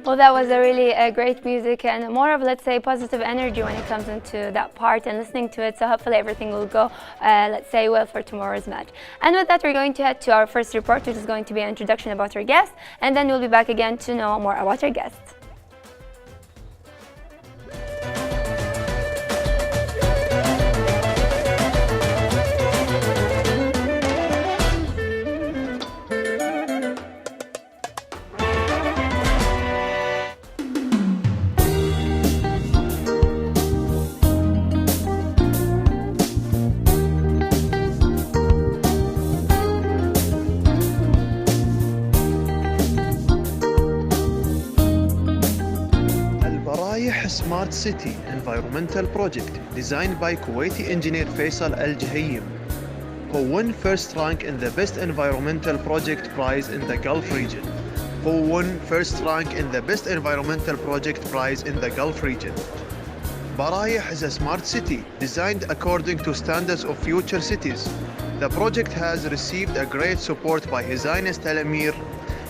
Well, that was a really great music and more of, let's say, positive energy when it comes into that part and listening to it. So hopefully everything will go, let's say, well for tomorrow's match. And with that, we're going to head to our first report, which is going to be an introduction about our guest. And then we'll be back again to know more about our guest. Smart City Environmental Project designed by Kuwaiti engineer Faisal الجهيم, who won first rank in the Best Environmental Project Prize in the Gulf region. Baraih is a smart city designed according to standards of future cities. The project has received a great support by His Highness Talamir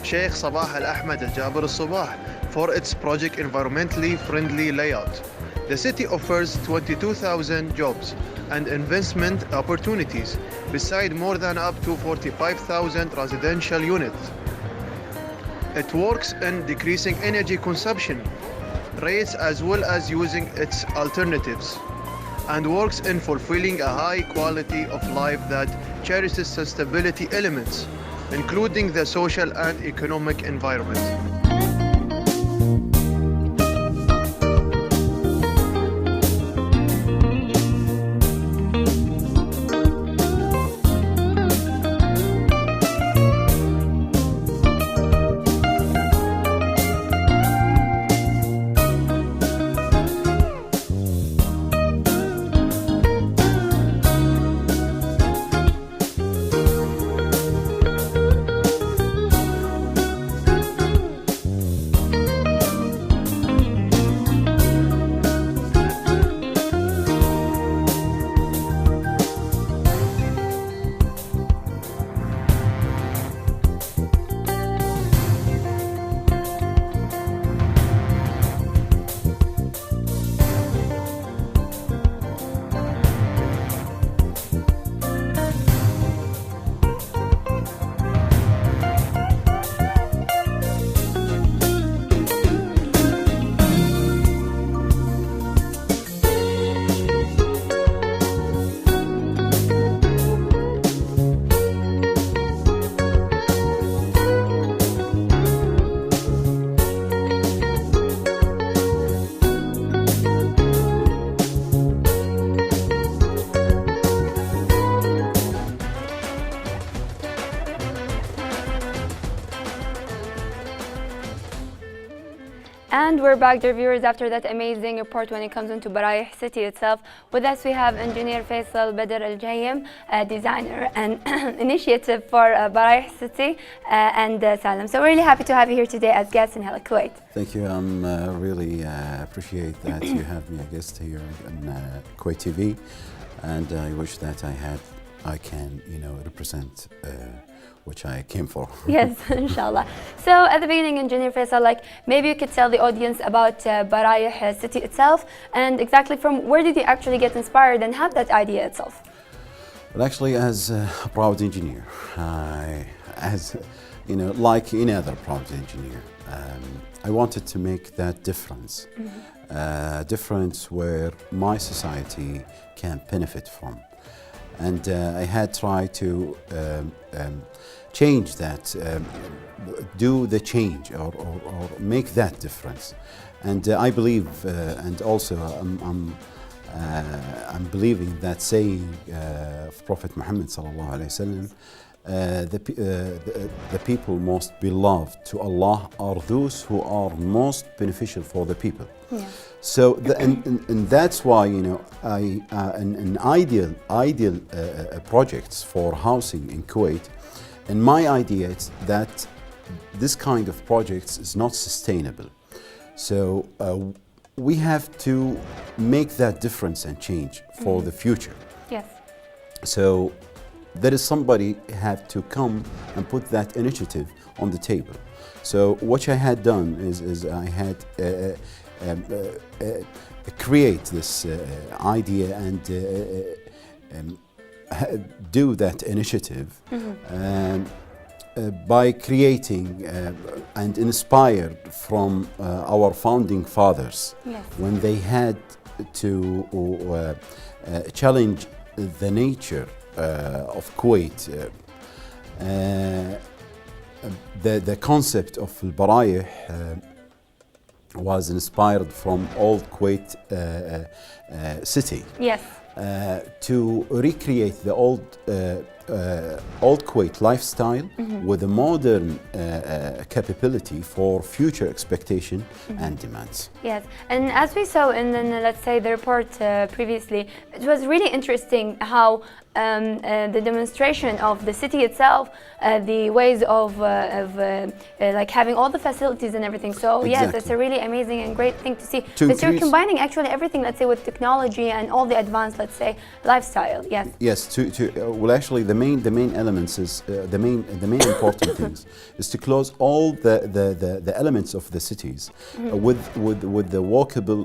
Sheikh Sabah Al Ahmed Al Jaber Al Sabah for its project environmentally friendly layout. The city offers 22,000 jobs and investment opportunities, beside more than up to 45,000 residential units. It works in decreasing energy consumption rates as well as using its alternatives, and works in fulfilling a high quality of life that cherishes sustainability elements, including the social and economic environment. And we're back, dear viewers, after that amazing report when it comes into Baraih city itself. With us, we have engineer Faisal الجهيم, designer and initiative for Baraih city, and Salem. So we're really happy to have you here today as guests in Hela, Kuwait. Thank you. I'm really appreciate that you have me a guest here on Kuwait TV, and I wish that I can, represent which I came for. Yes, inshallah. So at the beginning, Engineer Faisal, maybe you could tell the audience about Baraih city itself, and exactly from where did you actually get inspired and have that idea itself? Well, actually, as a proud engineer, like any other proud engineer, I wanted to make that difference, difference where my society can benefit from. And I had tried to change that, do the change or make that difference. And I believe, and also I'm believing that saying of Prophet Muhammad sallallahu alaihi wasallam, the people most beloved to Allah are those who are most beneficial for the people. Yeah. So, and that's why, an ideal projects for housing in Kuwait, and my idea is that this kind of projects is not sustainable. So we have to make that difference and change for the future. Yes. So there is somebody have to come and put that initiative on the table. So what I had done is I had create this idea and do that initiative by creating and inspired from our founding fathers, Yes. when they had to challenge the nature of Kuwait. The concept of البرايح was inspired from old Kuwait city. Yes. To recreate the old Kuwait lifestyle with a modern capability for future expectation and demands. Yes, and as we saw in, let's say, the report previously, it was really interesting how the demonstration of the city itself, the ways of like having all the facilities and everything. So Exactly. yes, it's a really amazing and great thing to see. To That you're increase- combining actually everything, let's say, with technology and all the advanced, let's say, lifestyle. Yes. Yes, well, actually, the main elements is the main important things is to close all the elements of the cities with the walkable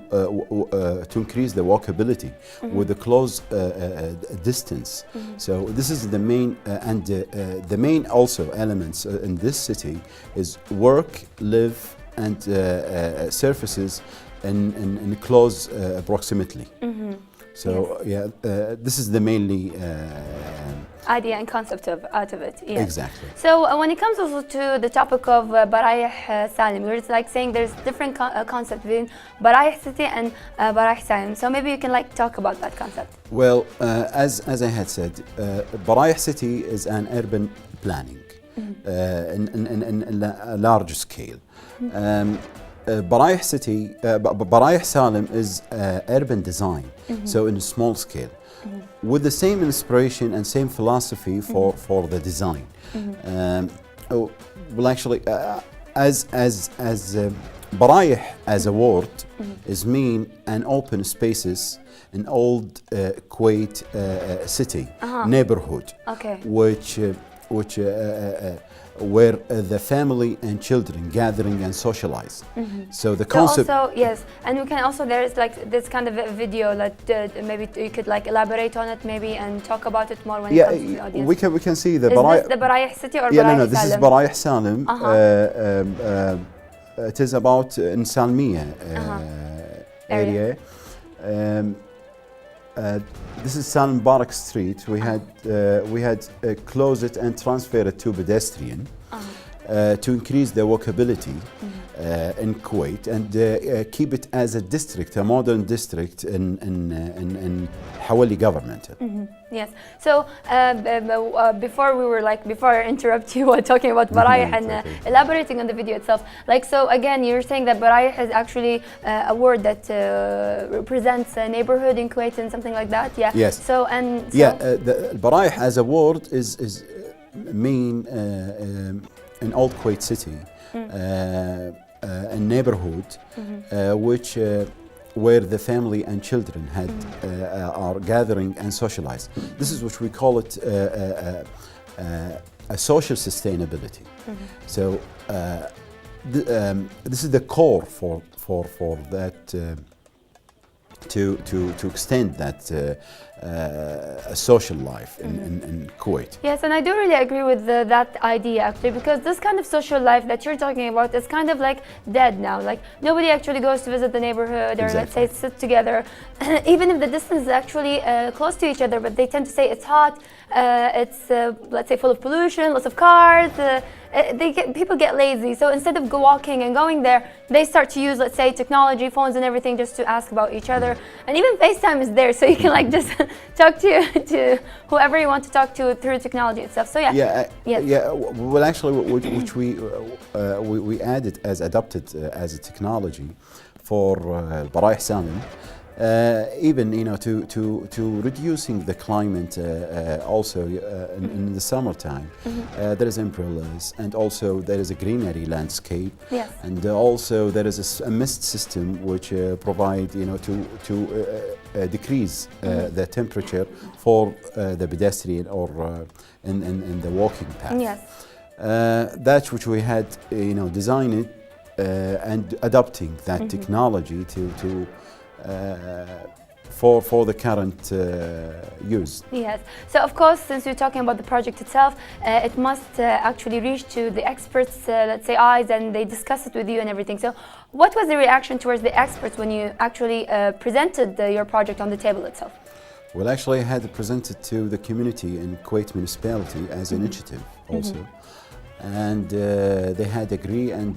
to increase the walkability with the close distance. So this is the main and the main also elements in this city is work, live, and services in close proximity. So Yes. this is the mainly Idea and concept out of it. Yes. exactly. So when it comes also to the topic of Baraih Salim, we're just like saying there's different concept between Baraih city and Baraih Salim. So maybe you can like talk about that concept. Well, as I had said, Baraih city is an urban planning in a large scale. Baraih city, Baraih Salim is urban design, so in a small scale, with the same inspiration and same philosophy for the design. Well, actually, as Baraih as a word is mean an open spaces, an old Kuwait city neighborhood, Okay. which where the family and children gathering and socialize. So the concept. So also, yes, and we can also, there is like this kind of a video that maybe you could like elaborate on it maybe and talk about it more when it comes to the audience. we can see the Is Baraih. this the Baraih city or Yeah, Baraih no, this is Salim? Baraih Salim. It is about in Salmiya area. This is Salim Barak Street. We had closed it and transferred it to pedestrian to increase the walkability in Kuwait and keep it as a district, a modern district in Hawali government. Yes. So before we were like, before I interrupt you while talking about Baraih and elaborating on the video itself, like, so again, you're saying that Baraih is actually a word that represents a neighborhood in Kuwait and something like that. Yeah. Yes. So Yeah, the Baraih as a word is mean an old Kuwait city, a neighborhood which where the family and children are gathering and socialize. This is what we call it a social sustainability. So this is the core for that to extend that social life in Kuwait. yes, and I do really agree with that idea actually, because this kind of social life that you're talking about is kind of like dead now. Like nobody actually goes to visit the neighborhood or let's say sit together, even if the distance is actually close to each other, but they tend to say it's hot, it's let's say full of pollution, lots of cars. People get lazy, so instead of walking and going there, they start to use, let's say, technology, phones and everything just to ask about each other. And even FaceTime is there, so you can like just talk to whoever you want to talk to through technology itself. So yeah. Well, actually, which we added as adopted as a technology for Baraih Salim even to reducing the climate also in the summertime. There is umbrellas, and also there is a greenery landscape. Yes. And also there is a mist system which provide to decrease the temperature for the pedestrian or in the walking path. Yes. That's which we had designed it and adopting that technology to for the current use. Yes. So of course, since we're talking about the project itself, it must actually reach to the experts, let's say, eyes, and they discuss it with you and everything. So what was the reaction towards the experts when you actually presented your project on the table itself? Well, actually, I had presented to the community in Kuwait municipality as an initiative also, and they had agreed, and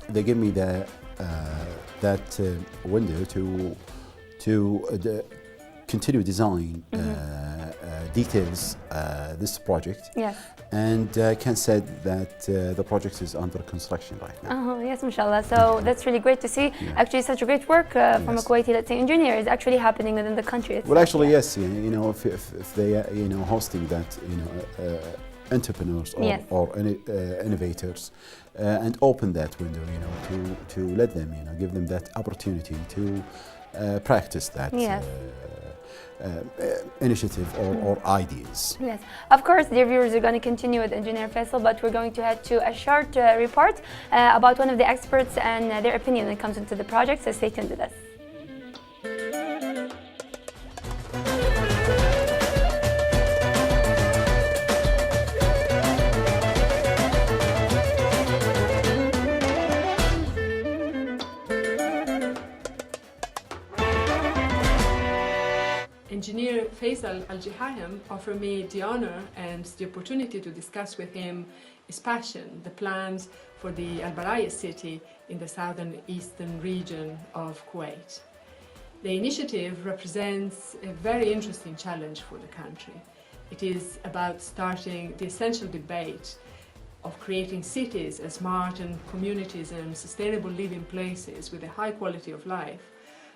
they gave me that window to continue design details this project. Yes. And I can say that the project is under construction right now. Yes, mashallah. So that's really great to see. Actually, such a great work from a Kuwaiti, let's say, engineer is actually happening within the country itself. Well, actually, yes. If they hosting that entrepreneurs or innovators and open that window, to let them, give them that opportunity to practice that. Yes. Initiative or ideas. Yes, of course, dear viewers, we're going to continue with Engineer Faisal, but we're going to head to a short report about one of the experts and their opinion when it comes into the project, so stay tuned with us. Engineer Faisal Al-Jihayim offered me the honor and the opportunity to discuss with him his passion, the plans for the Al-Braih city in the southern eastern region of Kuwait. The initiative represents a very interesting challenge for the country. It is about starting the essential debate of creating cities as smart and communities and sustainable living places with a high quality of life,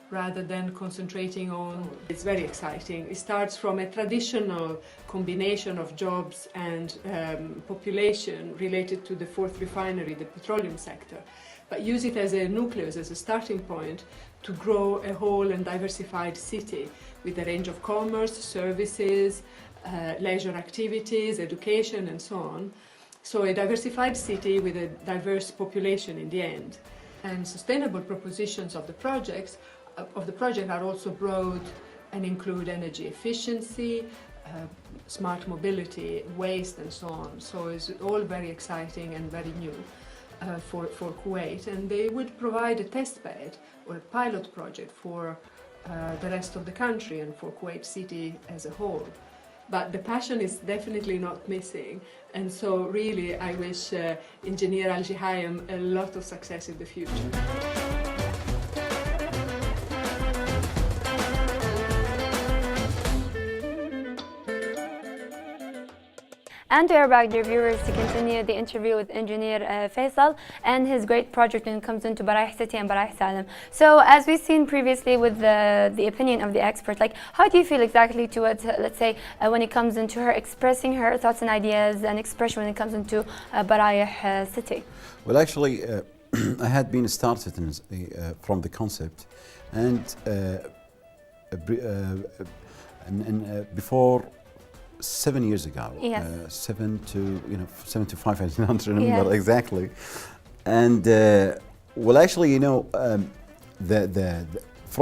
rather than concentrating on. It's very exciting. It starts from a traditional combination of jobs and population related to the fourth refinery, the petroleum sector, but use it as a nucleus, as a starting point to grow a whole and diversified city with a range of commerce, services, leisure activities, education, and so on. So a diversified city with a diverse population in the end. And sustainable propositions of the project are also broad and include energy efficiency, smart mobility, waste, and so on. So it's all very exciting and very new for Kuwait, and they would provide a test bed or a pilot project for the rest of the country and for Kuwait City as a whole. But the passion is definitely not missing, and so really I wish Engineer Al-Jihayim a lot of success in the future. And we are back, dear viewers, to continue the interview with Engineer Faisal and his great project when it comes into Braih City and Braih Salem. So, as we've seen previously with the opinion of the expert, like, how do you feel exactly towards, let's say, when it comes into her expressing her thoughts and ideas and expression when it comes into Braih City? Well, actually, I had been started from the concept, and before 7 years ago, yes. 7 to 5, I don't remember yes. exactly. And well, actually, from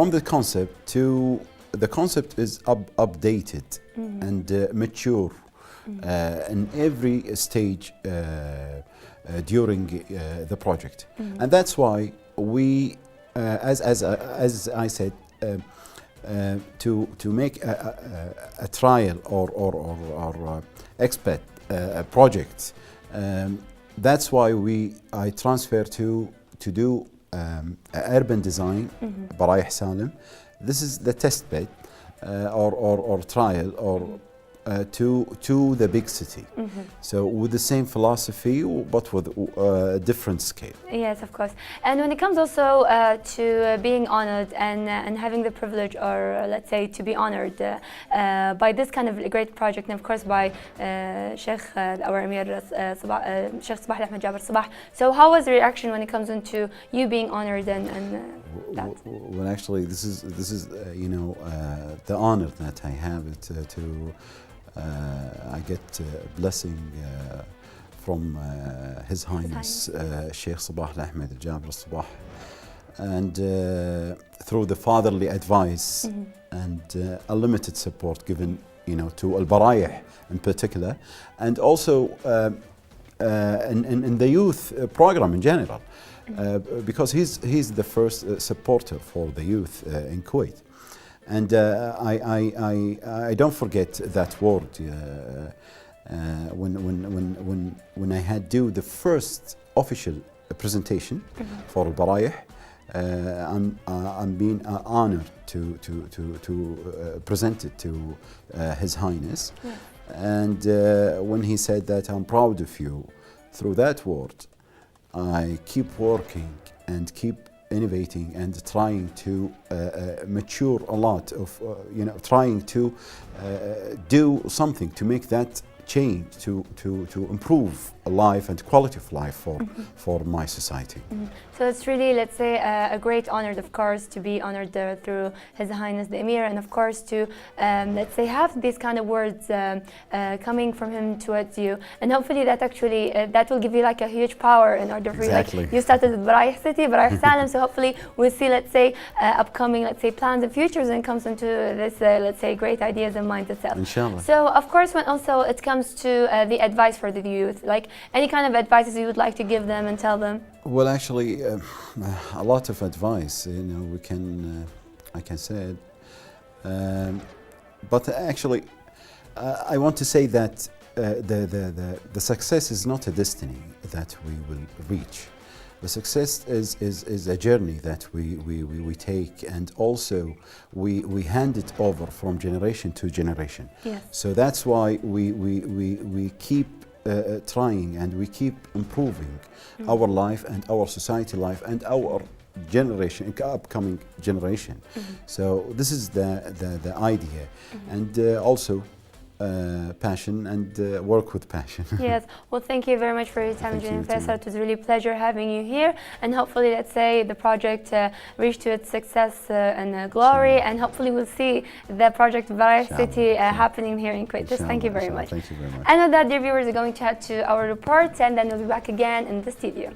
the concept to the concept is updated and mature in every stage during the project, and that's why we, as I said. To make a trial or expert project, that's why I transfer to do urban design, Braih Salem. This is the test bed or trial or to the big city. So with the same philosophy, but with a different scale. Yes, of course. And when it comes also to being honored and having the privilege, or let's say to be honored by this kind of a great project, and of course by Sheikh our Emir Sheikh Sabah Ahmed Jaber Sabah. So how was the reaction when it comes into you being honored and that? Well, actually, this is you know, the honor that I have it I get blessing from His Highness Sheikh Sabah Ahmed Jaber Sabah, and through the fatherly advice and unlimited support given, you know, to البرايح in particular, and also in the youth program in general, because he's the first supporter for the youth in Kuwait. And I don't forget that word when I had do the first official presentation for البرايح. I'm being honored to present it to His Highness. Yes. And when he said that I'm proud of you, through that word, I keep working and keep innovating and trying to mature a lot of, you know, trying to do something to make that change, to improve life and quality of life for my society. So it's really, let's say, a great honor, of course, to be honored through His Highness the Emir, and of course to, let's say, have these kind of words coming from him towards you, and hopefully that actually that will give you like a huge power in order for you. Like, you started with Braih City, Braih Salem, so hopefully we'll see, let's say, upcoming, let's say, plans and futures when it comes into this, let's say, great ideas and mind itself. Inshallah. So of course, when also it comes to the advice for the youth, like any kind of advices you would like to give them and tell them? Well, actually, a lot of advice, you know, we can, I can say it. But actually, I want to say that the success is not a destiny that we will reach. The success is a journey that we take, and also we hand it over from generation to generation. Yes. So that's why we keep trying, and we keep improving our life and our society life and our generation, upcoming generation. So this is the idea, and also passion and work with passion. Yes, well, thank you very much for your time, Engineer Faisal. It was really a pleasure having you here, and hopefully, let's say, the project reached to its success and glory, and hopefully we'll see the project Braih City happening here in Kuwait. Just thank you very much. Thank you very much. And with that, dear viewers, are going to head to our report, and then we'll be back again in the studio.